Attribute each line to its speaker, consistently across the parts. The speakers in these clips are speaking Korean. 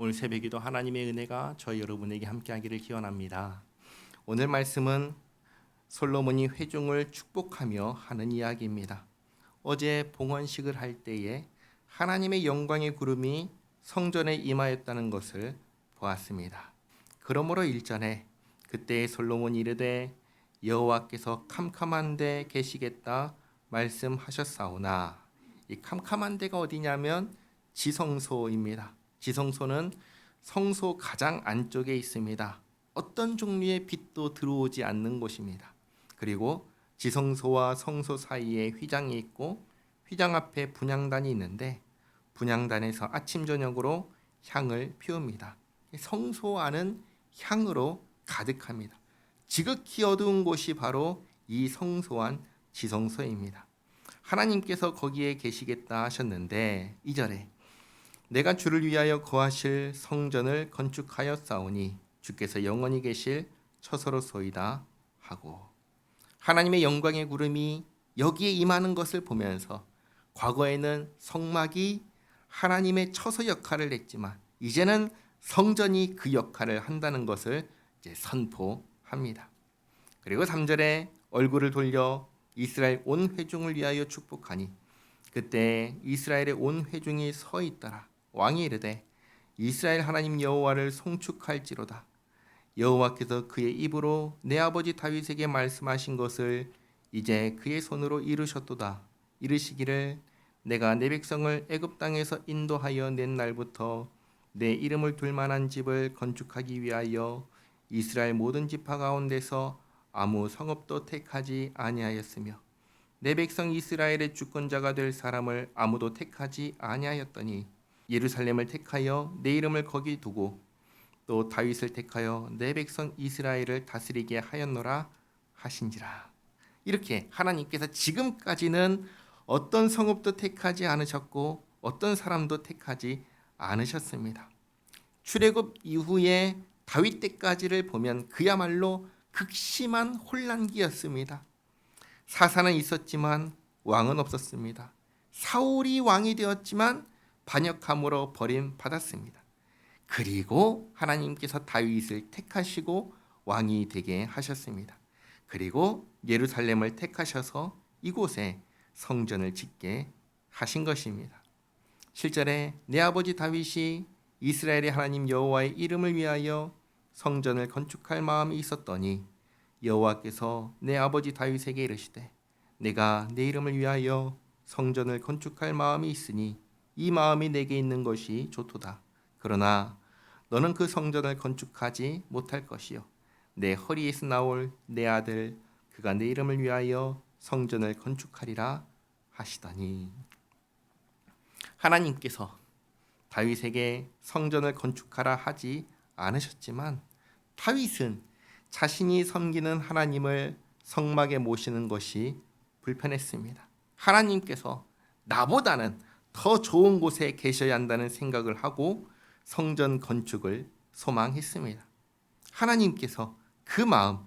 Speaker 1: 오늘 새벽에도 하나님의 은혜가 저희 여러분에게 함께하기를 기원합니다. 오늘 말씀은 솔로몬이 회중을 축복하며 하는 이야기입니다. 어제 봉헌식을 할 때에 하나님의 영광의 구름이 성전에 임하였다는 것을 보았습니다. 그러므로 일전에 그때 솔로몬이 이르되 여호와께서 캄캄한 데 계시겠다 말씀하셨사오나, 이 캄캄한 데가 어디냐면 지성소입니다. 지성소는 성소 가장 안쪽에 있습니다. 어떤 종류의 빛도 들어오지 않는 곳입니다. 그리고 지성소와 성소 사이에 휘장이 있고 휘장 앞에 분향단이 있는데 분향단에서 아침 저녁으로 향을 피웁니다. 성소 안은 향으로 가득합니다. 지극히 어두운 곳이 바로 이 성소한 지성소입니다. 하나님께서 거기에 계시겠다 하셨는데 2절에 내가 주를 위하여 거하실 성전을 건축하였사오니 주께서 영원히 계실 처소로소이다 하고, 하나님의 영광의 구름이 여기에 임하는 것을 보면서 과거에는 성막이 하나님의 처소 역할을 했지만 이제는 성전이 그 역할을 한다는 것을 이제 선포합니다. 그리고 3절에 얼굴을 돌려 이스라엘 온 회중을 위하여 축복하니 그때 이스라엘의 온 회중이 서 있더라. 왕이 이르되 이스라엘 하나님 여호와를 송축할지로다. 여호와께서 그의 입으로 내 아버지 다윗에게 말씀하신 것을 이제 그의 손으로 이루셨도다. 이르시기를 내가 내 백성을 애굽 땅에서 인도하여 낸 날부터 내 이름을 둘 만한 집을 건축하기 위하여 이스라엘 모든 지파 가운데서 아무 성읍도 택하지 아니하였으며 내 백성 이스라엘의 주권자가 될 사람을 아무도 택하지 아니하였더니 예루살렘을 택하여 내 이름을 거기 두고 또 다윗을 택하여 내 백성 이스라엘을 다스리게 하였노라 하신지라. 이렇게 하나님께서 지금까지는 어떤 성읍도 택하지 않으셨고 어떤 사람도 택하지 않으셨습니다. 출애굽 이후에 다윗 때까지를 보면 그야말로 극심한 혼란기였습니다. 사사는 있었지만 왕은 없었습니다. 사울이 왕이 되었지만 반역함으로 버림받았습니다. 그리고 하나님께서 다윗을 택하시고 왕이 되게 하셨습니다. 그리고 예루살렘을 택하셔서 이곳에 성전을 짓게 하신 것입니다. 7절에 내 아버지 다윗이 이스라엘의 하나님 여호와의 이름을 위하여 성전을 건축할 마음이 있었더니 여호와께서 내 아버지 다윗에게 이르시되 내가 내 이름을 위하여 성전을 건축할 마음이 있으니 이 마음이 내게 있는 것이 좋도다. 그러나 너는 그 성전을 건축하지 못할 것이요 내 허리에서 나올 내 아들 그가 내 이름을 위하여 성전을 건축하리라 하시더니, 하나님께서 다윗에게 성전을 건축하라 하지 않으셨지만 다윗은 자신이 섬기는 하나님을 성막에 모시는 것이 불편했습니다. 하나님께서 나보다는 더 좋은 곳에 계셔야 한다는 생각을 하고 성전 건축을 소망했습니다. 하나님께서 그 마음,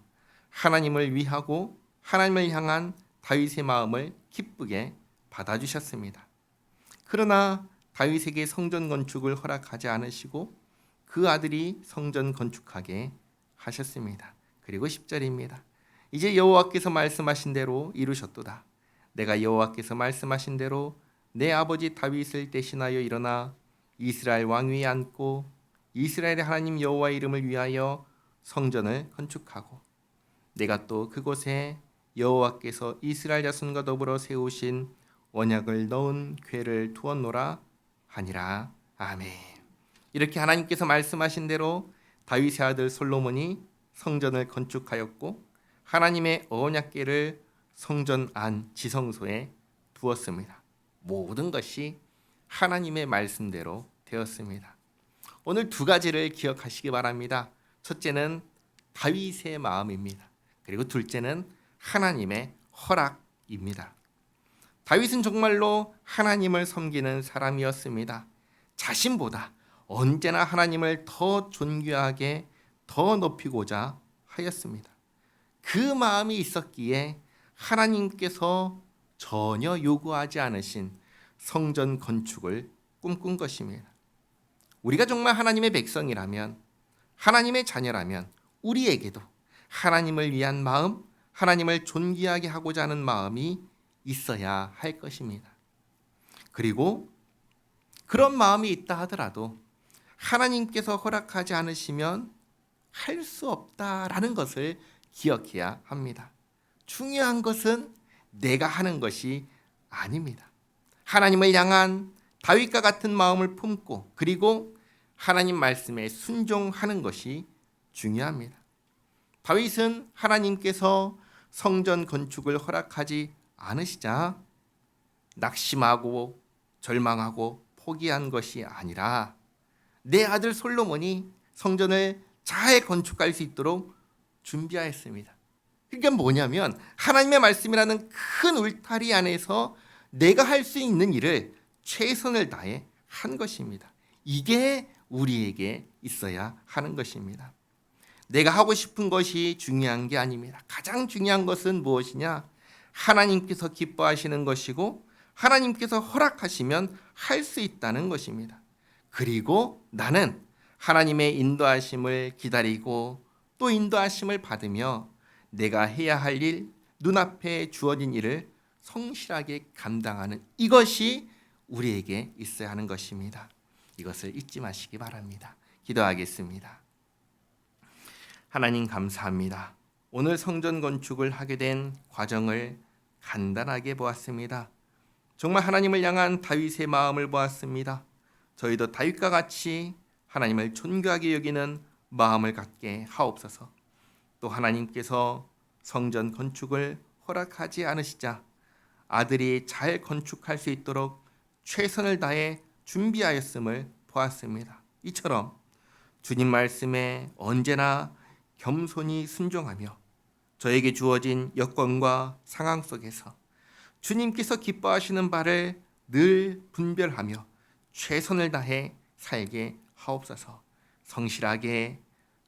Speaker 1: 하나님을 위하고 하나님을 향한 다윗의 마음을 기쁘게 받아주셨습니다. 그러나 다윗에게 성전 건축을 허락하지 않으시고 그 아들이 성전 건축하게 하셨습니다. 그리고 10절입니다. 이제 여호와께서 말씀하신 대로 이루셨도다. 내가 여호와께서 말씀하신 대로 내 아버지 다윗을 대신하여 일어나 이스라엘 왕위에 앉고 이스라엘의 하나님 여호와의 이름을 위하여 성전을 건축하고 내가 또 그곳에 여호와께서 이스라엘 자손과 더불어 세우신 언약을 넣은 궤를 두었노라 하니라. 아멘. 이렇게 하나님께서 말씀하신 대로 다윗의 아들 솔로몬이 성전을 건축하였고 하나님의 언약궤를 성전 안 지성소에 두었습니다. 모든 것이 하나님의 말씀대로 되었습니다. 오늘 두 가지를 기억하시기 바랍니다. 첫째는 다윗의 마음입니다. 그리고 둘째는 하나님의 허락입니다. 다윗은 정말로 하나님을 섬기는 사람이었습니다. 자신보다 언제나 하나님을 더 존귀하게 더 높이고자 하였습니다. 그 마음이 있었기에 하나님께서 전혀 요구하지 않으신 성전 건축을 꿈꾼 것입니다. 우리가 정말 하나님의 백성이라면, 하나님의 자녀라면 우리에게도 하나님을 위한 마음, 하나님을 존귀하게 하고자 하는 마음이 있어야 할 것입니다. 그리고 그런 마음이 있다 하더라도 하나님께서 허락하지 않으시면 할 수 없다라는 것을 기억해야 합니다. 중요한 것은 내가 하는 것이 아닙니다. 하나님을 향한 다윗과 같은 마음을 품고 그리고 하나님 말씀에 순종하는 것이 중요합니다. 다윗은 하나님께서 성전 건축을 허락하지 않으시자 낙심하고 절망하고 포기한 것이 아니라 내 아들 솔로몬이 성전을 잘 건축할 수 있도록 준비하였습니다. 그러니까 뭐냐면 하나님의 말씀이라는 큰 울타리 안에서 내가 할 수 있는 일을 최선을 다해 한 것입니다. 이게 우리에게 있어야 하는 것입니다. 내가 하고 싶은 것이 중요한 게 아닙니다. 가장 중요한 것은 무엇이냐? 하나님께서 기뻐하시는 것이고 하나님께서 허락하시면 할 수 있다는 것입니다. 그리고 나는 하나님의 인도하심을 기다리고 또 인도하심을 받으며 내가 해야 할 일, 눈앞에 주어진 일을 성실하게 감당하는 이것이 우리에게 있어야 하는 것입니다. 이것을 잊지 마시기 바랍니다. 기도하겠습니다. 하나님 감사합니다. 오늘 성전 건축을 하게 된 과정을 간단하게 보았습니다. 정말 하나님을 향한 다윗의 마음을 보았습니다. 저희도 다윗과 같이 하나님을 존귀하게 여기는 마음을 갖게 하옵소서. 또 하나님께서 성전 건축을 허락하지 않으시자 아들이 잘 건축할 수 있도록 최선을 다해 준비하였음을 보았습니다. 이처럼 주님 말씀에 언제나 겸손히 순종하며 저에게 주어진 여건과 상황 속에서 주님께서 기뻐하시는 바를 늘 분별하며 최선을 다해 살게 하옵소서. 성실하게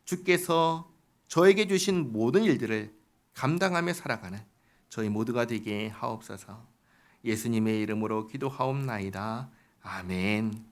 Speaker 1: 주께서 저에게 주신 모든 일들을 감당하며 살아가는 저희 모두가 되게 하옵소서. 예수님의 이름으로 기도하옵나이다. 아멘.